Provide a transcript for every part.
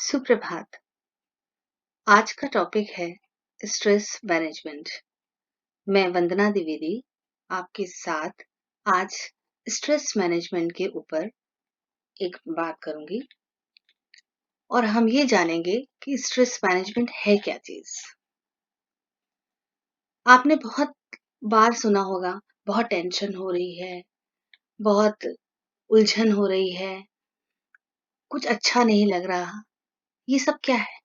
सुप्रभात। आज का टॉपिक है स्ट्रेस मैनेजमेंट। मैं वंदना द्विवेदी आपके साथ आज स्ट्रेस मैनेजमेंट के ऊपर एक बात करूंगी और हम ये जानेंगे कि स्ट्रेस मैनेजमेंट है क्या चीज। आपने बहुत बार सुना होगा, बहुत टेंशन हो रही है, बहुत उलझन हो रही है, कुछ अच्छा नहीं लग रहा। ये सब क्या है?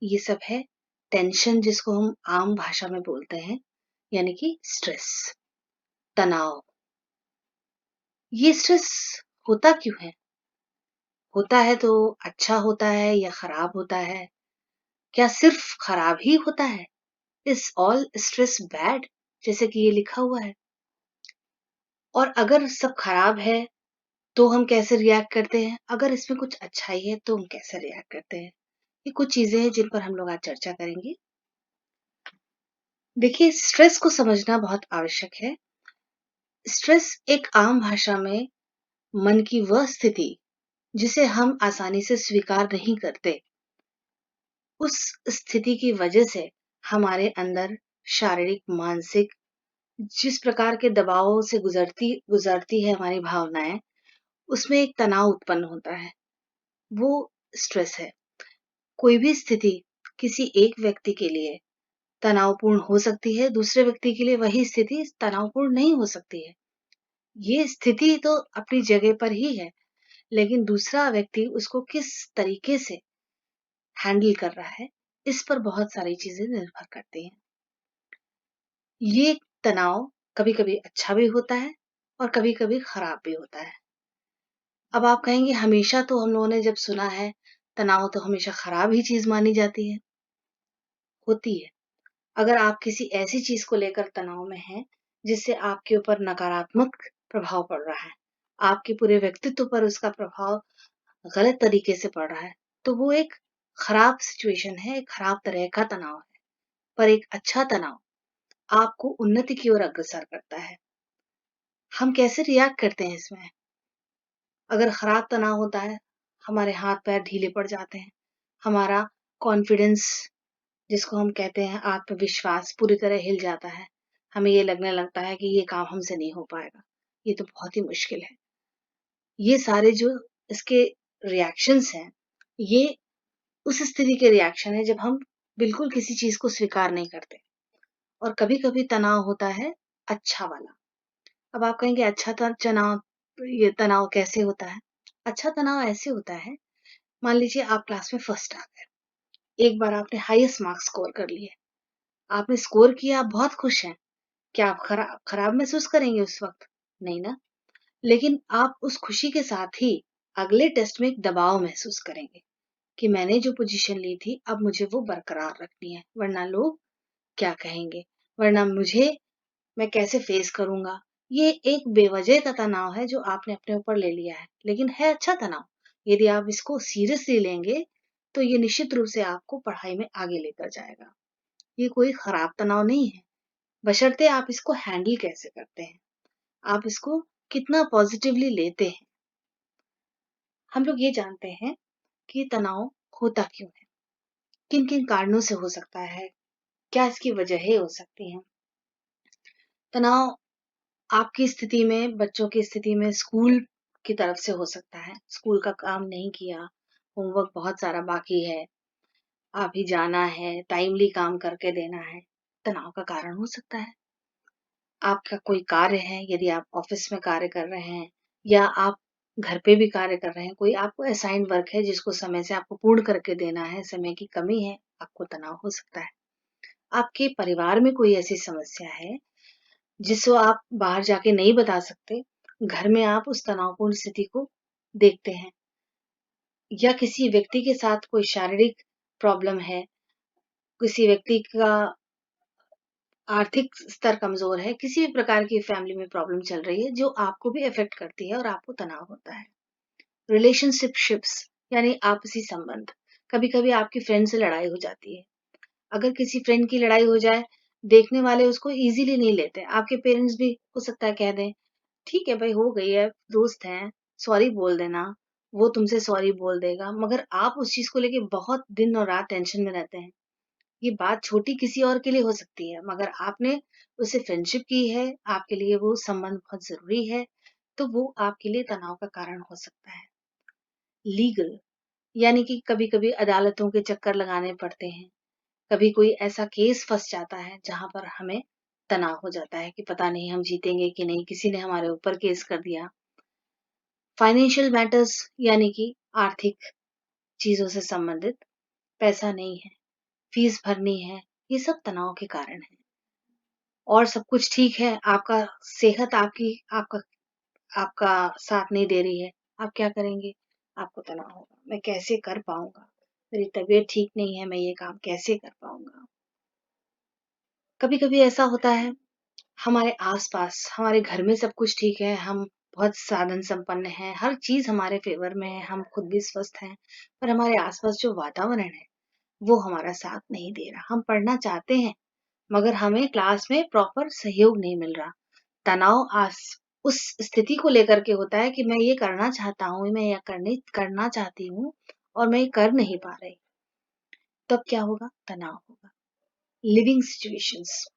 ये सब है टेंशन, जिसको हम आम भाषा में बोलते हैं, यानी कि स्ट्रेस, तनाव। ये स्ट्रेस होता क्यों है? होता है तो अच्छा होता है या खराब होता है? क्या सिर्फ खराब ही होता है? इज ऑल स्ट्रेस बैड, जैसे कि ये लिखा हुआ है? और अगर सब खराब है तो हम कैसे रिएक्ट करते हैं? अगर इसमें कुछ अच्छाई है तो हम कैसे रिएक्ट करते हैं? ये कुछ चीजें हैं जिन पर हम लोग आज चर्चा करेंगे। देखिए, स्ट्रेस को समझना बहुत आवश्यक है। स्ट्रेस एक आम भाषा में मन की वह स्थिति जिसे हम आसानी से स्वीकार नहीं करते, उस स्थिति की वजह से हमारे अंदर शारीरिक, मानसिक जिस प्रकार के दबावों से गुजरती है हमारी भावनाएं, उसमें एक तनाव उत्पन्न होता है। वो स्ट्रेस है। कोई भी स्थिति किसी एक व्यक्ति के लिए तनावपूर्ण हो सकती है, दूसरे व्यक्ति के लिए वही स्थिति तनावपूर्ण नहीं हो सकती है। ये स्थिति तो अपनी जगह पर ही है, लेकिन दूसरा व्यक्ति उसको किस तरीके से हैंडल कर रहा है, इस पर बहुत सारी चीजें निर्भर करती हैं। ये तनाव कभी-कभी अच्छा भी होता है और कभी-कभी खराब भी होता है। अब आप कहेंगे, हमेशा तो हम लोगों ने जब सुना है तनाव तो हमेशा खराब ही चीज मानी जाती है। होती है। अगर आप किसी ऐसी चीज को लेकर तनाव में हैं जिससे आपके ऊपर नकारात्मक प्रभाव पड़ रहा है, आपके पूरे व्यक्तित्व पर उसका प्रभाव गलत तरीके से पड़ रहा है, तो वो एक खराब सिचुएशन है, एक खराब तरह का तनाव है। पर एक अच्छा तनाव आपको उन्नति की ओर अग्रसर करता है। हम कैसे रिएक्ट करते हैं इसमें? अगर खराब तनाव होता है, हमारे हाथ पैर ढीले पड़ जाते हैं, हमारा कॉन्फिडेंस, जिसको हम कहते हैं आत्मविश्वास, पूरी तरह हिल जाता है। हमें ये लगने लगता है कि ये काम हमसे नहीं हो पाएगा, ये तो बहुत ही मुश्किल है। ये सारे जो इसके रिएक्शंस हैं, ये उस स्थिति के रिएक्शन है जब हम बिल्कुल किसी चीज को स्वीकार नहीं करते। और कभी-कभी तनाव होता है अच्छा वाला। अब आप कहेंगे, अच्छा तनाव, ये तनाव कैसे होता है? अच्छा तनाव ऐसे होता है, मान लीजिए आप क्लास में फर्स्ट आ गए। एक बार आपने हाईएस्ट मार्क्स स्कोर कर लिए। आपने स्कोर किया, आप बहुत खुश हैं। क्या आप खराब खराब महसूस करेंगे उस वक्त? नहीं ना। लेकिन आप उस खुशी के साथ ही अगले टेस्ट में एक दबाव महसूस करेंगे कि मैंने जो पोजीशन ली थी, अब मुझे वो बरकरार रखनी है, वरना लोग क्या कहेंगे, वरना मैं कैसे फेस करूंगा। ये एक बेवजह का तनाव है जो आपने अपने ऊपर ले लिया है, लेकिन है अच्छा तनाव। यदि आप इसको सीरियसली लेंगे तो ये निश्चित रूप से आपको पढ़ाई में आगे लेकर जाएगा। ये कोई खराब तनाव नहीं है, बशर्ते आप इसको हैंडल कैसे करते हैं, आप इसको कितना पॉजिटिवली लेते हैं। हम लोग ये जानते हैं कि तनाव होता क्यों है, किन किन कारणों से हो सकता है, क्या इसकी वजहें हो सकती हैं। तनाव आपकी स्थिति में, बच्चों की स्थिति में स्कूल की तरफ से हो सकता है। स्कूल का काम नहीं किया, होमवर्क बहुत सारा बाकी है, अभी जाना है, टाइमली काम करके देना है, तनाव का कारण हो सकता है। आपका कोई कार्य है, यदि आप ऑफिस में कार्य कर रहे हैं या आप घर पे भी कार्य कर रहे हैं, कोई आपको असाइन्ड वर्क है जिसको समय से आपको पूर्ण करके देना है, समय की कमी है, आपको तनाव हो सकता है। आपके परिवार में कोई ऐसी समस्या है जिसको आप बाहर जाके नहीं बता सकते, घर में आप उस तनावपूर्ण स्थिति को देखते हैं, या किसी व्यक्ति के साथ कोई शारीरिक प्रॉब्लम है, किसी व्यक्ति का आर्थिक स्तर कमजोर है, किसी भी प्रकार की फैमिली में प्रॉब्लम चल रही है जो आपको भी इफेक्ट करती है और आपको तनाव होता है। रिलेशनशिप्स यानी आपसी संबंध, कभी कभी आपकी फ्रेंड से लड़ाई हो जाती है। अगर किसी फ्रेंड की लड़ाई हो जाए, देखने वाले उसको इजीली नहीं लेते। आपके पेरेंट्स भी हो सकता है कह दें, ठीक है भाई, हो गई है, दोस्त हैं, सॉरी बोल देना, वो तुमसे सॉरी बोल देगा, मगर आप उस चीज़ को लेके बहुत दिन और रात टेंशन में रहते हैं। ये बात छोटी किसी और के लिए हो सकती है, मगर आपने उससे फ्रेंडशिप की है, आपके लिए वो संबंध बहुत ज़रूरी है, तो वो आपके लिए तनाव का कारण हो सकता है। लीगल यानी कि कभी-कभी अदालतों के चक्कर लगाने पड़ते हैं। कभी कोई ऐसा केस फँस जाता है जहाँ पर हमें तनाव हो जाता है कि पता नहीं हम जीतेंगे कि नहीं, किसी ने हमारे ऊपर केस कर दिया। फाइनेंशियल मैटर्स यानी कि आर्थिक चीज़ों से संबंधित, पैसा नहीं है, फीस भरनी है, ये सब तनाव के कारण है। और सब कुछ ठीक है, आपका सेहत आपका आपका साथ नहीं दे रही है, आप क्या करेंगे? आपको तनाव होगा, मैं कैसे कर पाऊँगा? मेरी तबीयत ठीक नहीं है, मैं ये काम कैसे कर पाऊँगा? कभी-कभी ऐसा होता है, हमारे आस-पास, हमारे घर में सब कुछ ठीक है, हम बहुत साधन संपन्न हैं, हर चीज़ हमारे फ़ेवर में है, हम खुद भी स्वस्थ हैं, पर हमारे आस-पास जो वातावरण है, वो हमारा साथ नहीं दे रहा। हम पढ़ना चाहते हैं, मगर हमें क्लास में प्रॉपर सहयोग नहीं मिल रहा। तनाव उस स्थिति को लेकर के होता है कि मैं ये करना चाहता हूँ, मैं ये करना चाहती हूँ और मैं ये कर नहीं पा रही। तब क्या होगा? तनाव होगा। लिविंग सिचुएशंस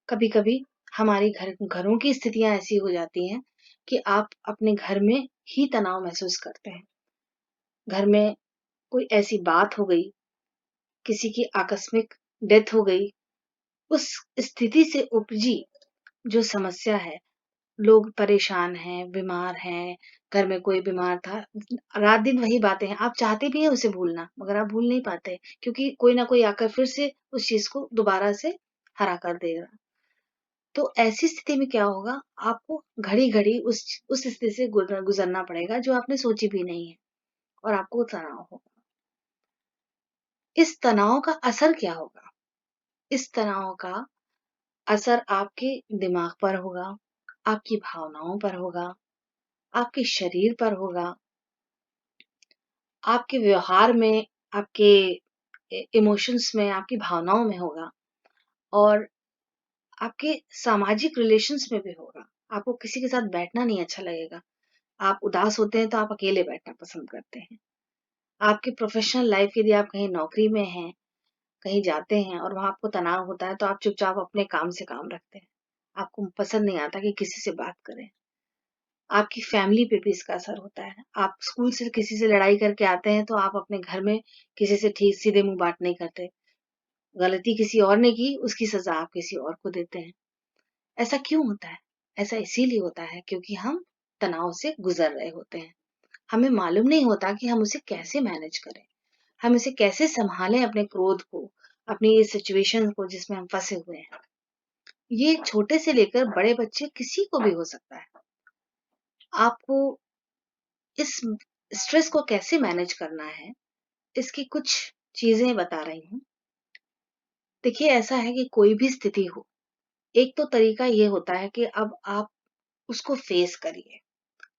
कभी-कभी हमारी घरों की स्थितियाँ ऐसी हो जाती हैं कि आप अपने घर में ही तनाव महसूस करते हैं। घर में कोई ऐसी बात हो गई, किसी की आकस्मिक डेथ हो गई, उस स्थिति से उपजी जो समस्या है, लोग परेशान हैं, बीमार हैं, घर में कोई बीमार था, रात-दिन वही बातें हैं। आप चाहते भी हैं उसे भूलना, मगर आप भूल नहीं पाते क्योंकि कोई ना कोई आकर फिर से उस चीज़ को दोबारा से हरा कर देगा। तो ऐसी स्थिति में क्या होगा, आपको घड़ी-घड़ी उस स्थिति से गुज़रना पड़ेगा जो आपने सोची भी नहीं है और आपको तनाव होगा। इस तनाव का असर क्या होगा? इस तनाव का असर आपके दिमाग पर होगा, आपकी भावनाओं पर होगा, आपके शरीर पर होगा, आपके व्यवहार में, आपके इमोशंस में, आपकी भावनाओं में होगा और आपके सामाजिक रिलेशंस में भी होगा। आपको किसी के साथ बैठना नहीं अच्छा लगेगा। आप उदास होते हैं तो आप अकेले बैठना पसंद करते हैं। आपकी प्रोफ़ेशनल लाइफ़ यदि आप कहीं नौकरी में हैं, कहीं जाते हैं और वहाँ आपको तनाव होता है तो आप चुपचाप अपने काम से काम रखते हैं। आपको पसंद नहीं आता कि किसी से बात करें। आपकी फैमिली पे भी इसका असर होता है। आप स्कूल से किसी से लड़ाई करके आते हैं तो आप अपने घर में किसी से ठीक सीधे मुँह बात नहीं करते। गलती किसी और ने की, उसकी सज़ा आप किसी और को देते हैं। ऐसा क्यों होता है? ऐसा इसीलिए होता है क्योंकि हम तनाव से गुज़र रहे होते हैं। हमें मालूम नहीं होता कि हम उसे कैसे मैनेज करें। हम इसे कैसे सँभालें अपने क्रोध को, अपनी इस सिचुएशन को जिसमें हम फँसे हुए हैं। ये छोटे से लेकर बड़े बच्चे किसी को भी हो सकता है। आपको इस स्ट्रेस को कैसे मैनेज करना है, इसकी कुछ चीज़ें बता रही हूँ। देखिए ऐसा है कि कोई भी स्थिति हो, एक तो तरीका ये होता है कि अब आप उसको फेस करिए,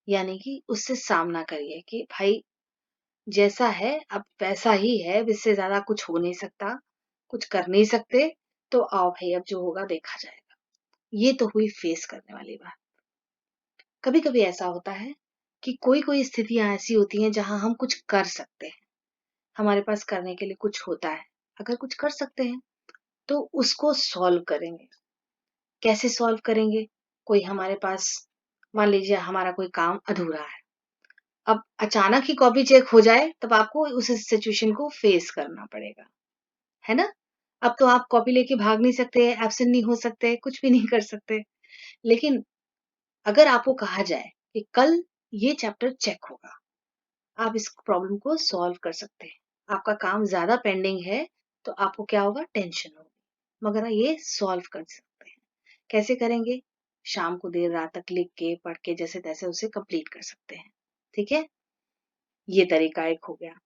यानी कि उससे सामना करिए कि भाई जैसा है अब वैसा ही है, अब इससे ज़्यादा कुछ हो नहीं सकता, कुछ कर नहीं सकते, तो आओ भई अब जो होगा देखा जाएगा। ये तो हुई फेस करने वाली बात। कभी-कभी ऐसा होता है कि कोई-कोई स्थितियाँ ऐसी होती हैं जहाँ हम कुछ कर सकते हैं, हमारे पास करने के लिए कुछ होता है। अगर कुछ कर सकते हैं, तो उसको सॉल्व करेंगे। कैसे सॉल्व करेंगे? कोई हमारे पास मान लीजिए हमारा कोई काम अधूरा है। अब अचानक ही कॉपी चेक हो जाए, तब आपको उस सिचुएशन को फेस करना पड़ेगा, है ना? अब तो आप कॉपी लेके भाग नहीं सकते, एब्सेंट नहीं हो सकते, कुछ भी नहीं कर सकते। लेकिन अगर आपको कहा जाए कि कल ये चैप्टर चेक होगा, आप इस प्रॉब्लम को सॉल्व कर सकते हैं। आपका काम ज़्यादा पेंडिंग है, तो आपको क्या होगा? टेंशन होगी, मगर ये सॉल्व कर सकते हैं। कैसे करेंगे? शाम को देर रात तक लिख के, पढ़ के, जैसे-तैसे उसे कंप्लीट कर सकते हैं। ठीक है? ये तरीका एक हो गया।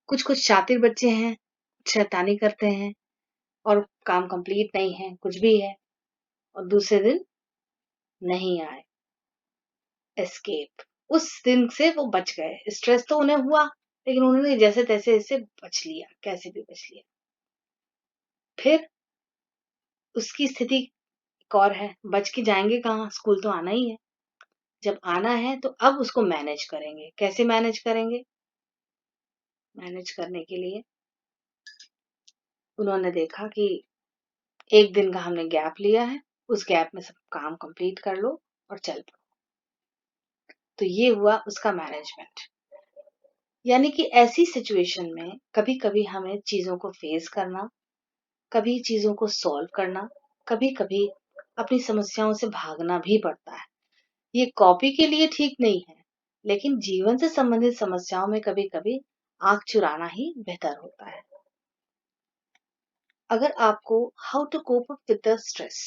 कुछ-कुछ शातिर बच्चे हैं, शैतानी करते हैं और काम कंप्लीट नहीं है, कुछ भी है और दूसरे दिन नहीं आए, एस्केप। उस दिन से वो बच गए। स्ट्रेस तो उन्हें हुआ, लेकिन उन्होंने जैसे-तैसे इससे बच लिया, कैसे भी बच लिया। फिर उसकी स्थिति एक और है, बच के जाएँगे कहाँ? स्कूल तो आना ही है। जब आना है तो अब उसको मैनेज करेंगे। कैसे मैनेज करेंगे? मैनेज करने के लिए उन्होंने देखा कि 1 दिन का हमने गैप लिया है, उस गैप में सब काम कंप्लीट कर लो और चल पड़ो। तो ये हुआ उसका मैनेजमेंट। यानी कि ऐसी सिचुएशन में कभी-कभी हमें चीज़ों को फेस करना, कभी चीज़ों को सॉल्व करना, कभी-कभी अपनी समस्याओं से भागना भी पड़ता है। ये कॉपी के लिए ठीक नहीं है, लेकिन जीवन से संबंधित समस्याओं में कभी-कभी आँख चुराना ही बेहतर होता है। अगर आपको how to cope up with the stress,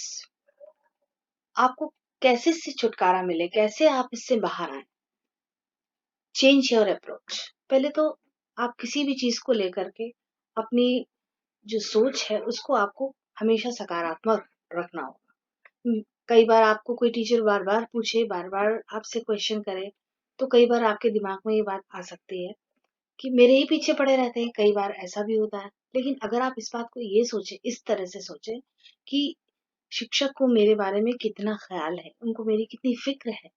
आपको कैसे इससे छुटकारा मिले, कैसे आप इससे बाहर आए? Change your approach. पहले तो आप किसी भी चीज को लेकर के अपनी जो सोच है उसको आपको हमेशा सकारात्मक रखना होगा। कई बार आपको कोई टीचर बार बार पूछे, बार बार आपसे क्वेश्चन करे, तो कई बार आपके दिमाग में ये बात आ सकती है कि मेरे ही पीछे पड़े रहते हैं। कई बार ऐसा भी होता है, लेकिन अगर आप इस बात को ये सोचे, इस तरह से सोचे कि शिक्षक को मेरे बारे में कितना ख्याल है, उनको मेरी कितनी फिक्र है,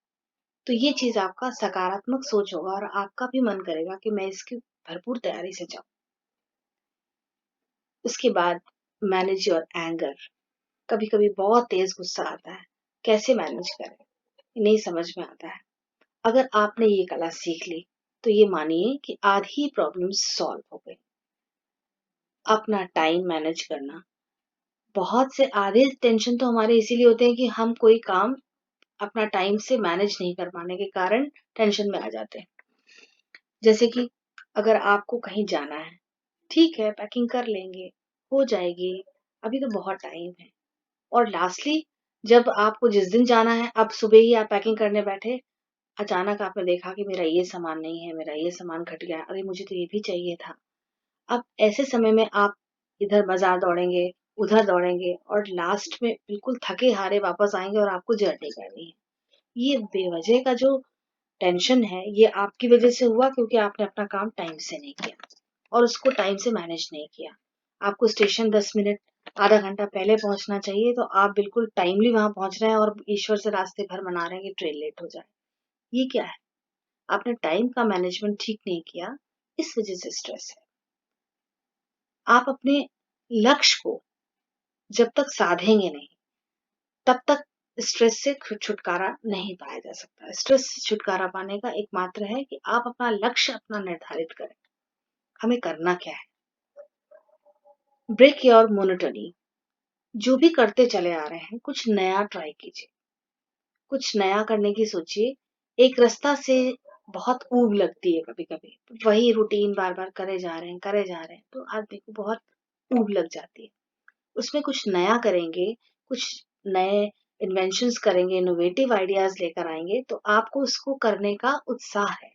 तो ये चीज आपका सकारात्मक सोच होगा और आपका भी मन करेगा कि मैं इसकी भरपूर तैयारी से जाऊं। उसके बाद मैनेज योर एंगर। कभी कभी बहुत तेज गुस्सा आता है, कैसे मैनेज करें नहीं समझ में आता है। अगर आपने ये कला सीख ली तो ये मानिए कि आधी प्रॉब्लम्स सॉल्व हो गई। अपना टाइम मैनेज करना। बहुत से आधे टेंशन तो हमारे इसीलिए होते हैं कि हम कोई काम अपना टाइम से मैनेज नहीं कर पाने के कारण टेंशन में आ जाते हैं। जैसे कि अगर आपको कहीं जाना है, ठीक है पैकिंग कर लेंगे, हो जाएगी, अभी तो बहुत टाइम है। और लास्टली जब आपको जिस दिन जाना है, अब सुबह ही आप पैकिंग करने बैठे, अचानक आपने देखा कि मेरा ये सामान नहीं है, मेरा ये सामान घट गया, अरे मुझे तो ये भी चाहिए था। अब ऐसे समय में आप इधर बाजार दौड़ेंगे, उधर दौड़ेंगे और लास्ट में बिल्कुल थके हारे वापस आएंगे और आपको जर्नी करनी है। ये बेवजह का जो टेंशन है, ये आपकी वजह से हुआ क्योंकि आपने अपना काम टाइम से नहीं किया और उसको टाइम से मैनेज नहीं किया। आपको स्टेशन 10 मिनट, आधा घंटा पहले पहुंचना चाहिए, तो आप बिल्कुल टाइमली वहां पहुंच रहे हैं और ईश्वर से रास्ते भर मना रहे हैं कि ट्रेन लेट हो जाए। ये क्या है? आपने टाइम का मैनेजमेंट ठीक नहीं किया, इस वजह से स्ट्रेस है। आप अपने लक्ष्य को जब तक साधेंगे नहीं, तब तक स्ट्रेस से छुटकारा नहीं पाया जा सकता। स्ट्रेस से छुटकारा पाने का एकमात्र है कि आप अपना लक्ष्य अपना निर्धारित करें। हमें करना क्या है? Break your monotony. जो भी करते चले आ रहे हैं, कुछ नया ट्राई कीजिए, कुछ नया करने की सोचिए। एक रास्ता से बहुत ऊब लगती है कभी कभी, वही रूटीन बार बार करे जा रहे हैं तो आदमी को बहुत ऊब लग जाती है। उसमें कुछ नया करेंगे, कुछ नए इन्वेंशंस करेंगे, इनोवेटिव आइडियाज लेकर आएंगे, तो आपको उसको करने का उत्साह है।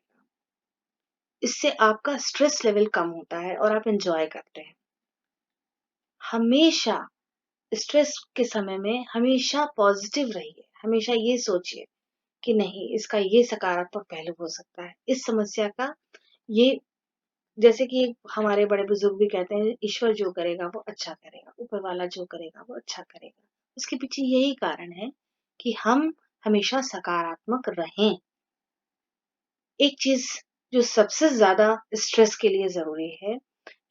इससे आपका स्ट्रेस लेवल कम होता है और आप एंजॉय करते हैं। हमेशा स्ट्रेस के समय में हमेशा पॉजिटिव रहिए, हमेशा ये सोचिए कि नहीं, इसका ये सकारात्मक पहलू हो सकता है। इस समस्या का ये, जैसे कि हमारे बड़े बुजुर्ग भी कहते हैं, ईश्वर जो करेगा वो अच्छा करेगा, ऊपर वाला जो करेगा वो अच्छा करेगा। उसके पीछे यही कारण है कि हम हमेशा सकारात्मक रहें। एक चीज जो सबसे ज्यादा स्ट्रेस के लिए जरूरी है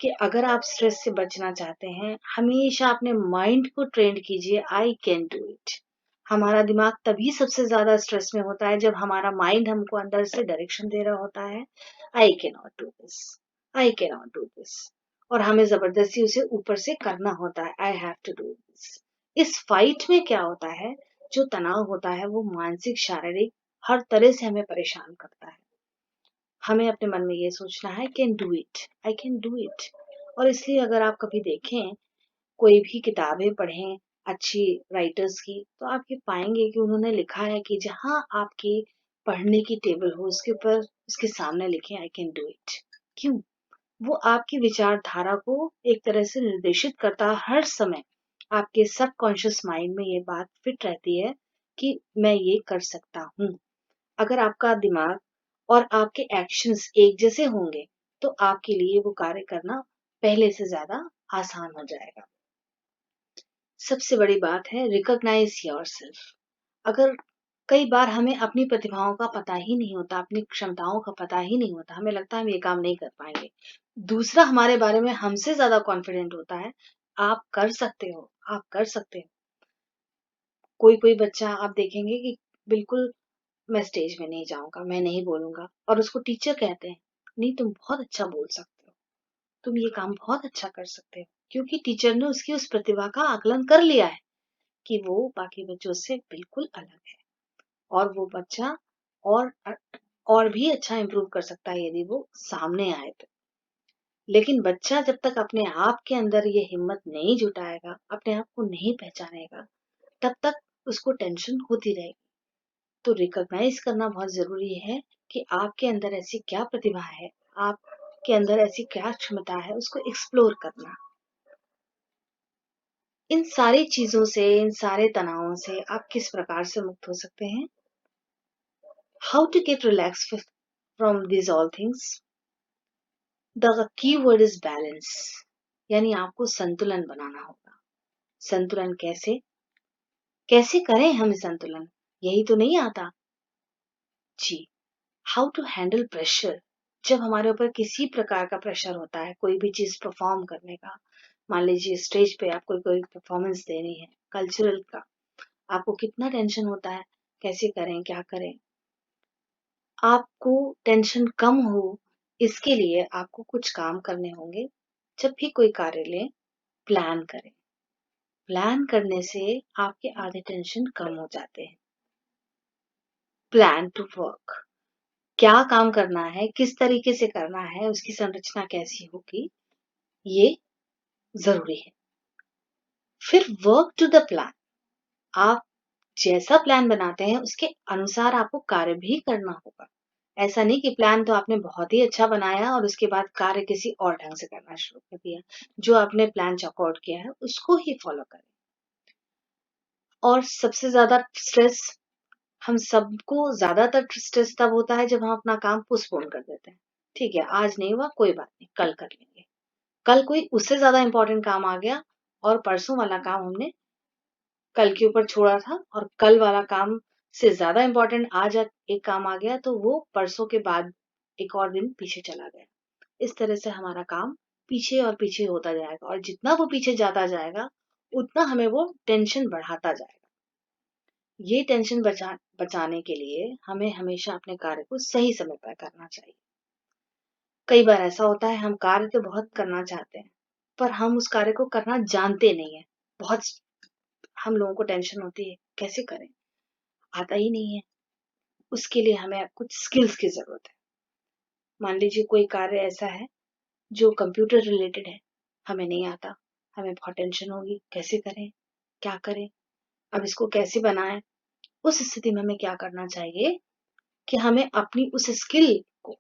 कि अगर आप स्ट्रेस से बचना चाहते हैं, हमेशा अपने माइंड को ट्रेंड कीजिए, आई कैन डू इट। हमारा दिमाग तभी सबसे ज्यादा स्ट्रेस में होता है जब हमारा माइंड हमको अंदर से डायरेक्शन दे रहा होता है, I can not do this, I can not do this, और हमें जबरदस्ती उसे ऊपर से करना होता है, I have to do this. इस फाइट में क्या होता है, जो तनाव होता है वो मानसिक शारीरिक हर तरह से हमें परेशान करता है। हमें अपने मन में ये सोचना है, can do it, I can do it. और इसलिए अगर आप कभी देखें, कोई भी किताबें पढ़ें अच्छी राइटर्स की, तो आप ये पाएंगे कि उन्होंने लिखा है कि जहां आपकी पढ़ने की टेबल हो, उसके ऊपर उसके सामने लिखें आई कैन डू इट। क्यों? वो आपकी विचारधारा को एक तरह से निर्देशित करता है। हर समय आपके सबकॉन्शियस माइंड में ये बात फिट रहती है कि मैं ये कर सकता हूँ। अगर आपका दिमाग और आपके एक्शंस एक जैसे होंगे, तो आपके लिए वो कार्य करना पहले से ज्यादा आसान हो जाएगा। सबसे बड़ी बात है, रिकॉग्नाइज योरसेल्फ। अगर कई बार हमें अपनी प्रतिभाओं का पता ही नहीं होता, अपनी क्षमताओं का पता ही नहीं होता, हमें लगता है हम ये काम नहीं कर पाएँगे। दूसरा हमारे बारे में हमसे ज़्यादा कॉन्फिडेंट होता है, आप कर सकते हो, आप कर सकते हो। कोई-कोई बच्चा आप देखेंगे कि बिल्कुल मैं स्टेज में नहीं जाऊँगा, मैं नहीं बोलूँगा और उसको टीचर कहते हैं, नहीं तुम बहुत अच्छा बोल सकते हो, तुम ये काम बहुत अच्छा कर सकते हो। क्योंकि टीचर ने उसकी उस प्रतिभा का आकलन कर लिया है कि वो बाकी बच्चों से बिल्कुल अलग है और वो बच्चा और और भी अच्छा इम्प्रूव कर सकता है यदि वो सामने आए तो। लेकिन बच्चा जब तक अपने आप के अंदर ये हिम्मत नहीं जुटाएगा, अपने आप को नहीं पहचानेगा, तब तक उसको टेंशन होती रहेगी। तो रिकॉग्नाइज करना बहुत ज़रूरी है कि आपके अंदर ऐसी क्या प्रतिभा है, आपके अंदर ऐसी क्या क्षमता है, उसको एक्सप्लोर करना। इन सारी चीज़ों से, इन सारे तनावों से आप किस प्रकार से मुक्त हो सकते हैं? How to get relax from these all things? The key word is balance. यानी आपको संतुलन बनाना होगा। संतुलन कैसे? कैसे करें हम संतुलन? यही तो नहीं आता। जी, हाउ टू हैंडल प्रेशर। जब हमारे ऊपर किसी प्रकार का प्रेशर होता है, कोई भी चीज़ परफॉर्म करने का, मान लीजिए स्टेज पे आपको कोई परफॉर्मेंस देनी है, कल्चरल का, आपको कितना टेंशन होता है, कैसे करें, क्या करें? आपको टेंशन कम हो, इसके लिए आपको कुछ काम करने होंगे। जब भी कोई कार्य लें, प्लान करें। प्लान करने से आपके आधे टेंशन कम हो जाते हैं। Plan to work. क्या काम करना है, किस तरीके से करना है, उसकी संरचना कैसी होगी, ये ज़रूरी है। फिर वर्क टू द प्लान। आप जैसा प्लान बनाते हैं, उसके अनुसार आपको कार्य भी करना होगा। ऐसा नहीं कि प्लान तो आपने बहुत ही अच्छा बनाया और उसके बाद कार्य किसी और ढंग से करना शुरू कर दिया। जो आपने प्लान चॉक आउट किया है, उसको ही फॉलो करें। और सबसे ज़्यादा स्ट्रेस हम सबको ज़्यादातर स्ट्रेस तब होता है जब हम अपना काम पोस्टपोन कर देते हैं। ठीक है, आज नहीं हुआ कोई बात नहीं, कल कर लेंगे। कल कोई उससे ज़्यादा इम्पोर्टेंट काम आ गया और परसों वाला काम हमने कल के ऊपर छोड़ा था और कल वाला काम से ज़्यादा इम्पोर्टेंट आज एक काम आ गया तो वो परसों के बाद एक और दिन पीछे चला गया। इस तरह से हमारा काम पीछे और पीछे होता जाएगा और जितना वो पीछे जाता जाएगा, उतना हमें वो टेंशन बढ़ाता जाएगा। ये टेंशन बचाने के लिए हमें हमेशा अपने कार्य को सही समय पर करना चाहिए। कई बार ऐसा होता है हम कार्य तो बहुत करना चाहते हैं, पर हम उस कार्य को करना जानते नहीं है। बहुत हम लोगों को टेंशन होती है, कैसे करें? आता ही नहीं है। उसके लिए हमें कुछ स्किल्स की ज़रूरत है। मान लीजिए कोई कार्य ऐसा है जो कंप्यूटर रिलेटेड है, हमें नहीं आता, हमें बहुत टेंशन होगी, कैसे करें? क्या करें? अब इसको कैसे बनाएँ? उस स्थिति में हमें क्या करना चाहिए कि हमें अपनी उस स्किल को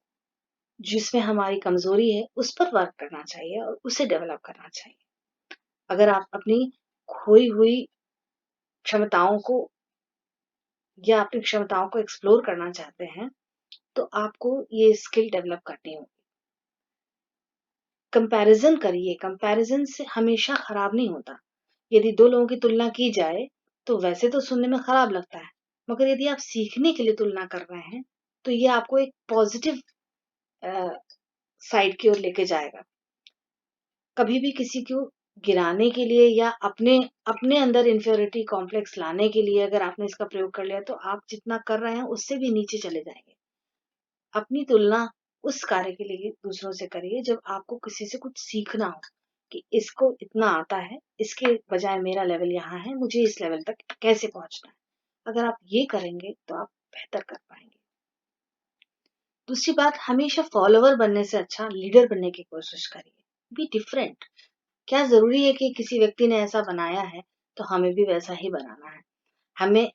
जिसमें हमारी कमज़ोरी है, उस पर वर्क करना चाहिए और उसे डेवलप करना चाहिए। अगर आप अपनी खोई हुई क्षमताओं को या अपनी क्षमताओं को एक्सप्लोर करना चाहते हैं, तो आपको ये स्किल डेवलप करनी होगी। कंपैरिज़न करिए, कंपैरिज़न से हमेशा खराब नहीं होता। यदि 2 लोगों की तुलना की जाए, तो वैसे तो सुनने में खराब लगता है, मगर यदि आप सीखने के लिए तुलना कर रहे हैं, तो ये आपको एक पॉज़िटिव अ, साइड की ओर लेके जाएगा। कभी भी किसी को गिराने के लिए या अपने अपने अंदर इन्फीरियरिटी कॉम्प्लेक्स लाने के लिए अगर आपने इसका प्रयोग कर लिया, तो आप जितना कर रहे हैं, उससे भी नीचे चले जाएँगे। अपनी तुलना उस कार्य के लिए दूसरों से करिए जब आपको किसी से कुछ सीखना हो कि इसको इतना आता है, इसके बजाय मेरा लेवल यहाँ है, मुझे इस लेवल तक कैसे पहुँचना है। अगर आप ये करेंगे तो आप बेहतर कर पाएँगे। दूसरी बात हमेशा फॉलोवर बनने से अच्छा लीडर बनने की कोशिश करिए। Be different. क्या ज़रूरी है कि किसी व्यक्ति ने ऐसा बनाया है, तो हमें भी वैसा ही बनाना है। हमें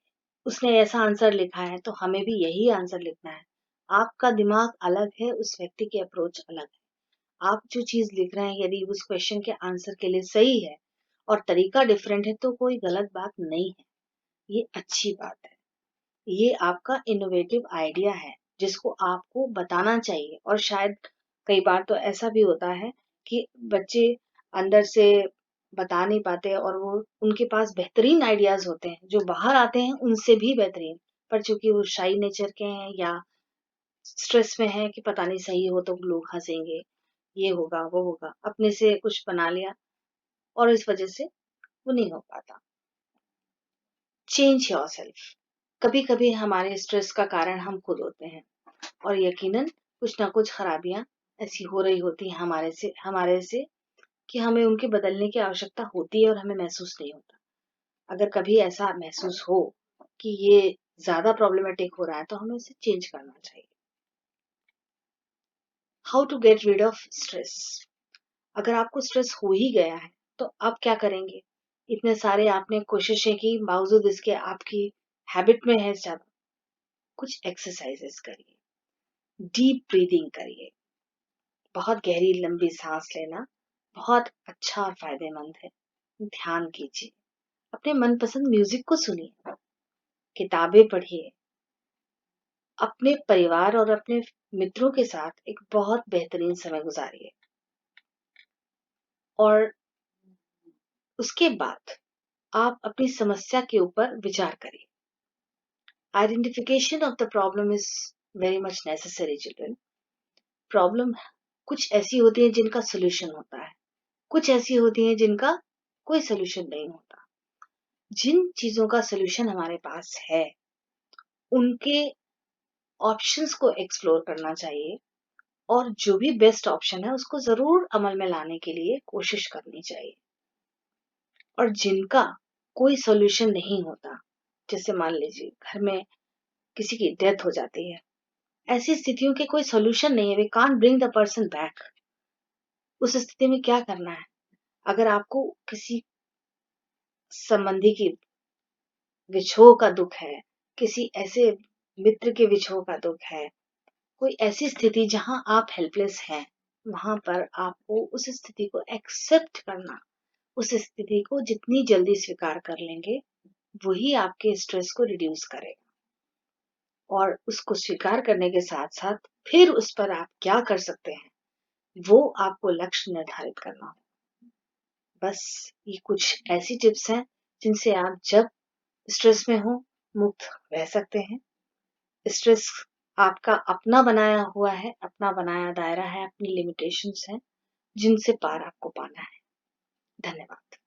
उसने ऐसा आंसर लिखा है, तो हमें भी यही आंसर लिखना है। आपका दिमाग अलग है, उस व्यक्ति की अप्रोच अलग है। आप जो चीज़ लिख रहे हैं, यदि उस क्वेश्चन के आंसर के लिए सही है और तरीका डिफरेंट है, तो कोई गलत बात नहीं है। ये अच्छी बात है। ये आपका इनोवेटिव आइडिया है, जिसको आपको बताना चाहिए और शायद कई बार तो ऐसा भी होता है कि बच्चे अंदर से बता नहीं पाते और वो उनके पास बेहतरीन आइडियाज़ होते हैं, जो बाहर आते हैं उनसे भी बेहतरीन, पर चूंकि वो शाई नेचर के हैं या स्ट्रेस में है कि पता नहीं सही हो तो लोग हंसेंगे, ये होगा वो होगा, अपने से कुछ बना लिया और इस वजह से वो नहीं हो पाता। Change yourself. कभी कभी हमारे स्ट्रेस का कारण हम खुद होते हैं और यकीनन कुछ ना कुछ खराबियां ऐसी हो रही होती हैं हमारे से कि हमें उनके बदलने की आवश्यकता होती है और हमें महसूस नहीं होता। अगर कभी ऐसा महसूस हो कि ये ज्यादा प्रॉब्लमेटिक हो रहा है तो हमें इसे चेंज करना चाहिए। How to get rid of stress. अगर आपको स्ट्रेस हो ही गया है तो आप क्या करेंगे? इतने सारे आपने कोशिशें की, बावजूद इसके आपकी हैबिट में है ज्यादा। कुछ एक्सरसाइजेस करिए, डीप ब्रीदिंग करिए, बहुत गहरी लंबी सांस लेना बहुत अच्छा और फायदेमंद है। ध्यान कीजिए, अपने मनपसंद म्यूजिक को सुनिए, किताबें पढ़िए, अपने परिवार और अपने मित्रों के साथ एक बहुत बेहतरीन समय गुजारिए और उसके बाद आप अपनी समस्या के ऊपर विचार करिए। Identification of the problem is very much necessary children. Problem कुछ ऐसी होती है जिनका सोल्यूशन होता है, कुछ ऐसी होती हैं जिनका कोई सोल्यूशन नहीं होता। जिन चीजों का सोल्यूशन हमारे पास है उनके ऑप्शंस को एक्सप्लोर करना चाहिए और जो भी बेस्ट ऑप्शन है उसको जरूर अमल में लाने के लिए कोशिश करनी चाहिए। और जिनका कोई सोल्यूशन नहीं होता, जैसे मान लीजिए घर में किसी की डेथ हो जाती है, ऐसी स्थितियों के कोई सोल्यूशन नहीं है, we can't bring the person back. उस स्थिति में क्या करना है? अगर आपको किसी संबंधी की विछोह का दुख है, किसी ऐसे मित्र के विछोह का दुख है, कोई ऐसी स्थिति जहां आप हेल्पलेस हैं, वहां पर आपको उस स्थिति को एक्सेप्ट करना, उस स्थिति को जितनी जल्दी स्वीकार कर लेंगे वही आपके स्ट्रेस को रिड्यूस करेगा। और उसको स्वीकार करने के साथ साथ फिर उस पर आप क्या कर सकते हैं वो आपको लक्ष्य निर्धारित करना हो। बस ये कुछ ऐसी टिप्स हैं जिनसे आप जब स्ट्रेस में हो मुक्त रह सकते हैं। स्ट्रेस आपका अपना बनाया हुआ है, अपना बनाया दायरा है, अपनी लिमिटेशंस हैं जिनसे पार आपको पाना है। धन्यवाद।